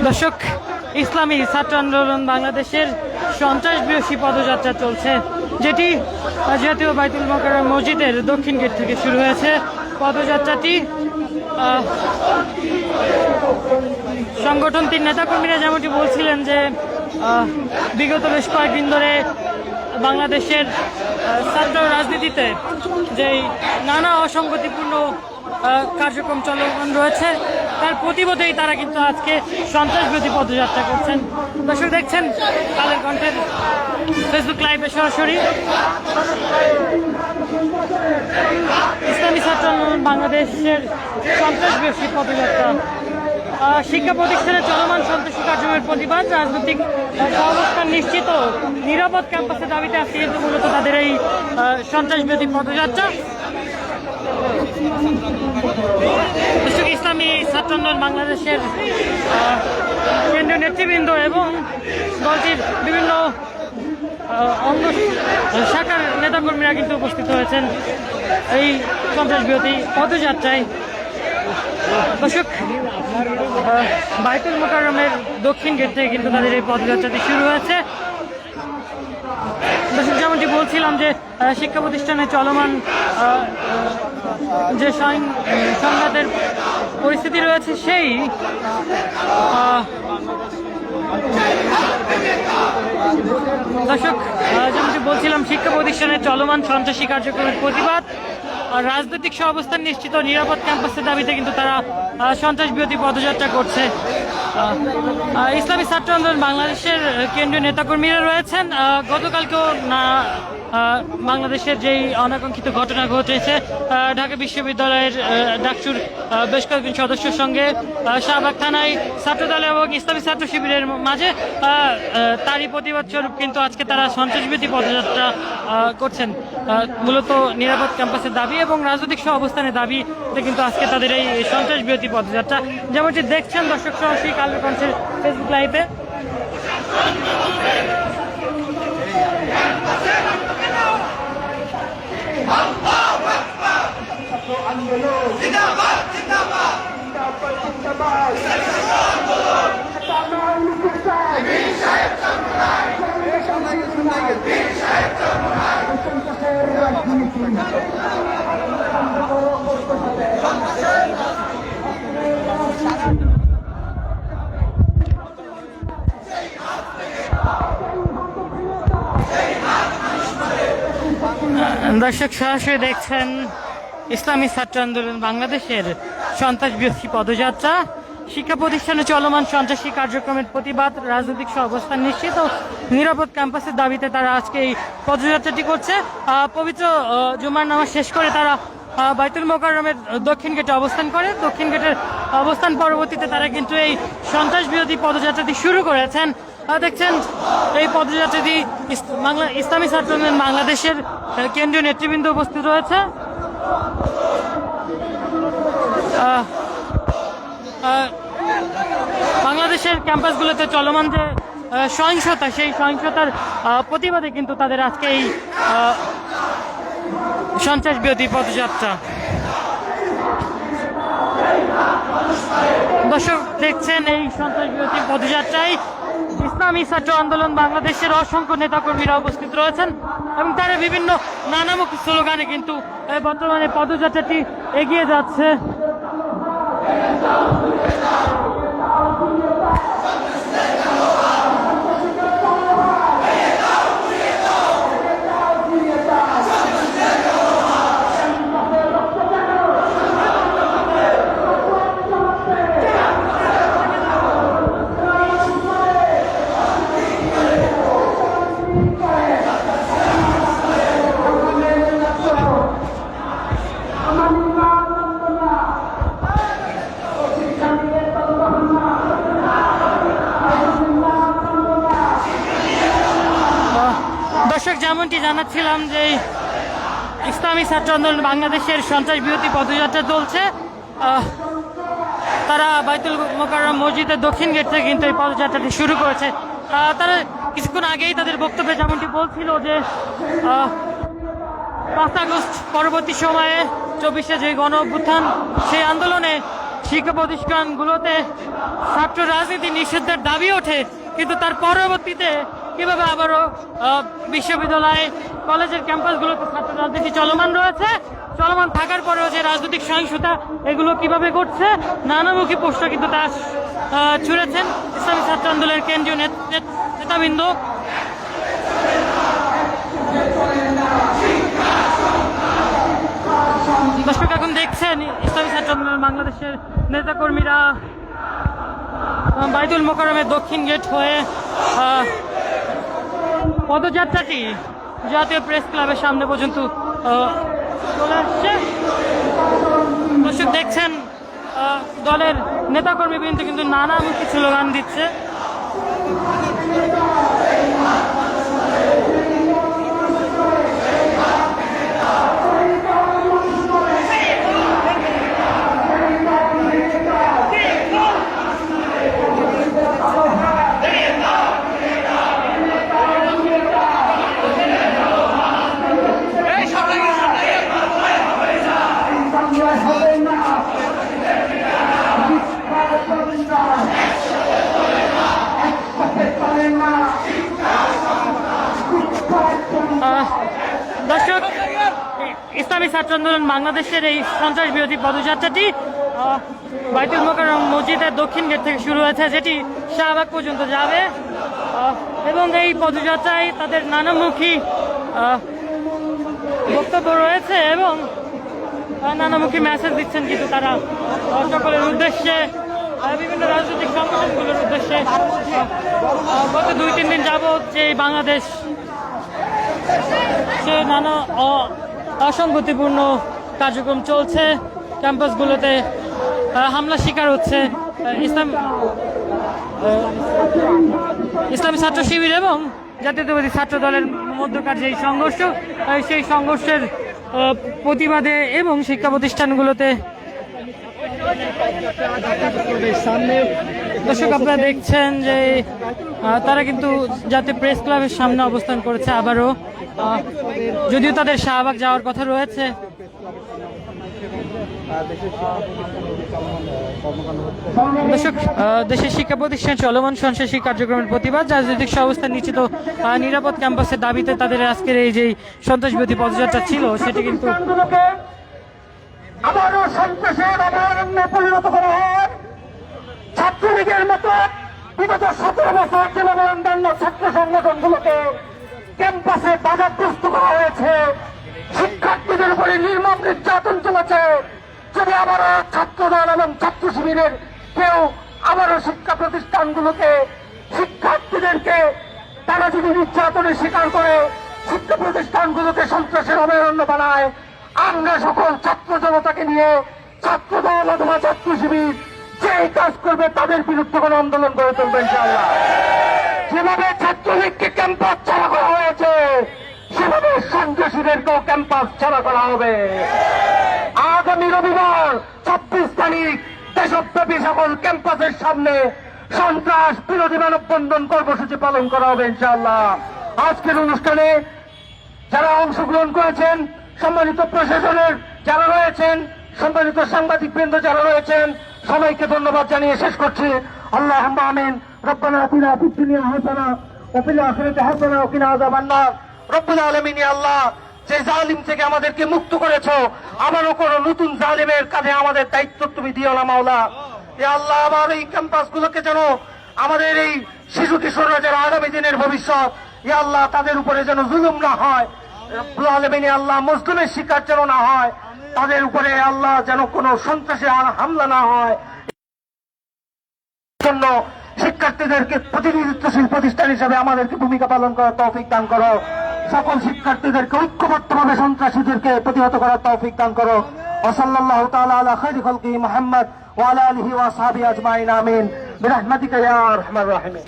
দর্শক, ইসলামী ছাত্র আন্দোলন বাংলাদেশের সন্ত্রাস বিরোধী পদযাত্রা চলছে, যেটি জাতীয় বাইতুল মোকাররম মসজিদের দক্ষিণ গেট থেকে শুরু হয়েছে। পদযাত্রাটি সংগঠনটির নেতাকর্মীরা যেমনটি বলছিলেন যে বিগত বেশ কয়েকদিন ধরে বাংলাদেশের ছাত্র রাজনীতিতে যেই নানা অসঙ্গতিপূর্ণ কার্যক্রম চলমান রয়েছে, তার প্রতিবাদেই তারা কিন্তু আজকে সন্ত্রাস বিরোধী পদযাত্রা করছেন। দর্শক, দেখছেন কালের কণ্ঠের ফেসবুক লাইভে সরাসরি ইসলামী ছাত্র আন্দোলন বাংলাদেশের সন্ত্রাস বিরোধী পদযাত্রা। শিক্ষা প্রতিষ্ঠানে চলমান সন্ত্রাসী কার্যক্রমের প্রতিবাদ, রাজনৈতিক অবস্থান নিশ্চিত নিরাপদ ক্যাম্পাসের দাবিতে আজকে কিন্তু মূলত তাদের এই সন্ত্রাস বিরোধী পদযাত্রা। ইসলামী ছাত্র আন্দোলন বাংলাদেশের কেন্দ্রীয় নেতৃবৃন্দ এবং দলটির বিভিন্ন অঙ্গ শাখার নেতাকর্মীরা কিন্তু উপস্থিত হয়েছেন এই সন্ত্রাস বিরোধী পদযাত্রায়। দর্শক, বাইতুল মোকাররমের দক্ষিণ গেট থেকে কিন্তু তাদের এই পদযাত্রাটি শুরু হয়েছে। দর্শক, যেমনটি বলছিলাম যে শিক্ষা প্রতিষ্ঠানে চলমান যে সংঘাতের পরিস্থিতি রয়েছে, সেই দর্শক যেমনটি বলছিলাম, শিক্ষা প্রতিষ্ঠানে চলমান সন্ত্রাসী কার্যক্রমের প্রতিবাদ, রাজনৈতিক সহাবস্থান নিশ্চিত নিরাপদ ক্যাম্পাসের দাবিতে কিন্তু তারা সন্ত্রাস বিরোধী পদযাত্রা করছে। ইসলামী ছাত্র আন্দোলন বাংলাদেশের কেন্দ্রীয় নেতাকর্মীরা রয়েছেন। গতকালকেও বাংলাদেশের যেই অনাকাঙ্ক্ষিত ঘটনা ঘটেছে, ঢাকা বিশ্ববিদ্যালয়ের ডাকসুর বেশ কয়েকজন সদস্যের সঙ্গে শাহবাগ থানায় ছাত্রদল এবং ইসলামী ছাত্র শিবিরের মাঝে, তারই প্রতিবাদ স্বরূপ কিন্তু আজকে তারা সন্ত্রাসবিরোধী পদযাত্রা করছেন। মূলত নিরাপদ ক্যাম্পাসের দাবি এবং রাজনৈতিক সহাবস্থানের দাবিতে কিন্তু আজকে তাদের এই সন্ত্রাস বিরোধী পদযাত্রা, যেমনটি দেখছেন দর্শক সরাসরি কালের কণ্ঠের ফেসবুক লাইভে। দর্শক, সরাসরি দেখছেন ইসলামী ছাত্র আন্দোলন বাংলাদেশের সন্ত্রাস বিরোধী পদযাত্রা। শিক্ষা প্রতিষ্ঠানে চলমান সন্ত্রাসী কার্যক্রমের প্রতিবাদ, রাজনৈতিক সহাবস্থান নিশ্চিত ও নিরাপদ ক্যাম্পাসের দাবিতে তারা আজকে এই পদযাত্রাটি করছে। পবিত্র জুমার নামাজ শেষ করে তারা বাইতুল মোকাররমের দক্ষিণ গেটে অবস্থান করে। দক্ষিণ গেটের অবস্থান পরবর্তীতে তারা কিন্তু এই সন্ত্রাস বিরোধী পদযাত্রাটি শুরু করেছেন। দেখছেন এই পদযাত্রাটি ইসলামী ছাত্র আন্দোলন বাংলাদেশের কেন্দ্রীয় নেতৃবৃন্দ উপস্থিত রয়েছে। বাংলাদেশের ক্যাম্পাসগুলোতে চলমান যে সহিংসতা, সেই সহিংসতার প্রতিবাদে কিন্তু তাদের আজকে এই সন্ত্রাস বিরোধী পদযাত্রা। দর্শক, দেখছেন এই সন্ত্রাস বিরোধী পদযাত্রায় ইসলামী ছাত্র আন্দোলন বাংলাদেশের অসংখ্য নেতাকর্মীরা উপস্থিত রয়েছেন এবং তারা বিভিন্ন নানামুখী স্লোগানে কিন্তু বর্তমানে পদযাত্রাটি এগিয়ে যাচ্ছে। দর্শক, যেমনটি জানাচ্ছিলাম যে ইসলামী ছাত্র আন্দোলন বাংলাদেশের সন্ত্রাস বিরোধী পদযাত্রা চলছে। তারা বাইতুল মোকাররম মসজিদের দক্ষিণ গেট থেকে কিন্তু এই পদযাত্রাটি শুরু করেছে। তারা কিছুক্ষণ আগেই তাদের বক্তব্যে যেমনটি বলছিল যে 5 আগস্ট পরবর্তী সময়ে 24শে যে গণ অভ্যুত্থান, সেই আন্দোলনে শিক্ষা প্রতিষ্ঠানগুলোতে ছাত্র রাজনীতি নিষিদ্ধের দাবি ওঠে, কিন্তু তার পরবর্তীতে কিভাবে আবারও বিশ্ববিদ্যালয় কলেজের ক্যাম্পাসগুলোতে ছাত্র রাজনীতি চলমান থাকার পরেও যে রাজনৈতিক সহিংসতা এগুলো কিভাবে ঘটছে, নানামুখী প্রশ্ন কিন্তু তা ছুড়েছেন ইসলামী ছাত্র আন্দোলনের কেন্দ্রীয় নেতৃবৃন্দ। দর্শক এখন দেখছেন ইসলামী ছাত্র আন্দোলন বাংলাদেশের নেতাকর্মীরা বাইতুল মোকাররমের দক্ষিণ গেট হয়ে পদযাত্রাটি জাতীয় প্রেস ক্লাবের সামনে পর্যন্ত চলে আসছে। দর্শক দেখছেন দলের নেতাকর্মীবৃন্দ কিন্তু নানামুখী স্লোগান দিচ্ছে। দর্শক, ইসলামী ছাত্র আন্দোলন বাংলাদেশের এই সন্ত্রাস বিরোধী পদযাত্রাটি বাইতুল মোকাররম মসজিদের দক্ষিণ গেট থেকে শুরু হয়েছে, যেটি শাহবাগ পর্যন্ত যাবে এবং এই পদযাত্রায় তাদের নানামুখী বক্তব্য রয়েছে এবং নানামুখী মেসেজ দিচ্ছেন কিন্তু তারা সকলের উদ্দেশ্যে, বিভিন্ন রাজনৈতিক সংগঠনগুলোর উদ্দেশ্যে। গত 2-3 দিন যাবৎ যে বাংলাদেশ সে নানা অসঙ্গতিপূর্ণ কার্যক্রম চলছে, ক্যাম্পাসগুলোতে হামলা শিকার হচ্ছে ইসলামী ছাত্র শিবির এবং জাতীয়তাবাদী ছাত্র দলের মধ্যকার যেই সংঘর্ষ, সেই সংঘর্ষের প্রতিবাদে এবং শিক্ষা প্রতিষ্ঠানগুলোতে দর্শক আপনারা দেখছেন যে তারা কিন্তু জাতীয় প্রেস ক্লাবের সামনে অবস্থান করেছে আবারও, যদিও তাদের শাহবাগ যাওয়ার কথা রয়েছে। দর্শক, দেশের শিক্ষা প্রতিষ্ঠান চলমান সন্ত্রাসী কার্যক্রমের প্রতিবাদ, রাজনৈতিক অবস্থা নিশ্চিত নিরাপদ ক্যাম্পাসের দাবিতে তাদের আজকের এই যে সন্ত্রাসবিরোধী পদযাত্রা ছিল, সেটি কিন্তু আবারও সন্ত্রাসের অভয়ারণ্যে পরিণত করা হয়। ছাত্রলীগের মতো বিগত 17 বছর যেভাবে অন্যান্য ছাত্র সংগঠনগুলোকে ক্যাম্পাসে বাধাগ্রস্ত করা হয়েছে, শিক্ষার্থীদের উপরে নির্মম নির্যাতন চলেছে, যদি আবারও ছাত্রদল এবং ছাত্র শিবিরের কেউ আবারও শিক্ষা প্রতিষ্ঠানগুলোকে, শিক্ষার্থীদেরকে তারা যদি নির্যাতনের শিকার করে শিক্ষা প্রতিষ্ঠানগুলোকে সন্ত্রাসের অভয়ারণ্য বানায়, আমরা সকল ছাত্র জনতাকে নিয়ে ছাত্রদল অথবা ছাত্র শিবির যেই কাজ করবে তাদের বিরুদ্ধে কোনো আন্দোলন গড়ে তুলবে ইনশাআল্লাহ। যেভাবে ছাত্রলীগকে ক্যাম্পাস ছাড়া করা হয়েছে, সেভাবে সন্ত্রাসীদেরকেও ক্যাম্পাস ছাড়া করা হবে। আগামী রবিবার 26 তারিখ দেশব্যাপী সকল ক্যাম্পাসের সামনে সন্ত্রাস বিরোধী মানববন্ধন কর্মসূচি পালন করা হবে ইনশাআল্লাহ। আজকের অনুষ্ঠানে যারা অংশগ্রহণ করেছেন, সম্মানিত প্রশাসনের যারা রয়েছেন, সম্মানিত সাংবাদিক বৃন্দ যারা রয়েছেন, সবাইকে ধন্যবাদ জানিয়ে শেষ করছি। আল্লাহুম্মা আমিন। রব্বানা আতিনা ফিদ দুনিয়া হাসানা ওয়া ফিল আখিরাতি হাসানা ওয়া কিনা আযাবান নার। রব্বুল আলামিন, ইয়া আল্লাহ, যে জালিম থেকে আমাদেরকে মুক্ত করেছো, আবারও কোনো নতুন জালিমের কাঁধে আমাদের দায়িত্ব তুমি দিও না মাওলা। ইয়া আল্লাহ, আমার এই ক্যাম্পাসগুলোকে যেন, আমাদের এই শিশু কিশোররা যারা আগামী দিনের ভবিষ্যৎ, ইয়া আল্লাহ, তাদের উপরে যেন জুলুম না হয়। রব্বুল আলামিন, আল্লাহ, মুসলিমের শিকার যেন না হয়, তাদের উপরে আল্লাহ যেন কোনো সন্ত্রাসী হামলা না হয়, জন্য শিক্ষার্থীদেরকে প্রতিনিধিত্বশীল প্রতিষ্ঠান হিসেবে আমাদেরকে ভূমিকা পালন করার তৌফিক দান করো। সকল শিক্ষার্থীদেরকে ঐক্যবদ্ধভাবে সন্ত্রাসীদেরকে প্রতিহত করার তৌফিক দান করো। ওয়া সাল্লাল্লাহু তাআলা আলা খায়রি খালকি মুহাম্মদ ওয়া আলা আলিহি ওয়া আসহাবিহি আজমাইন। আমিন বিরহমাতিকা ইয়া আরহামার রাহিমিন।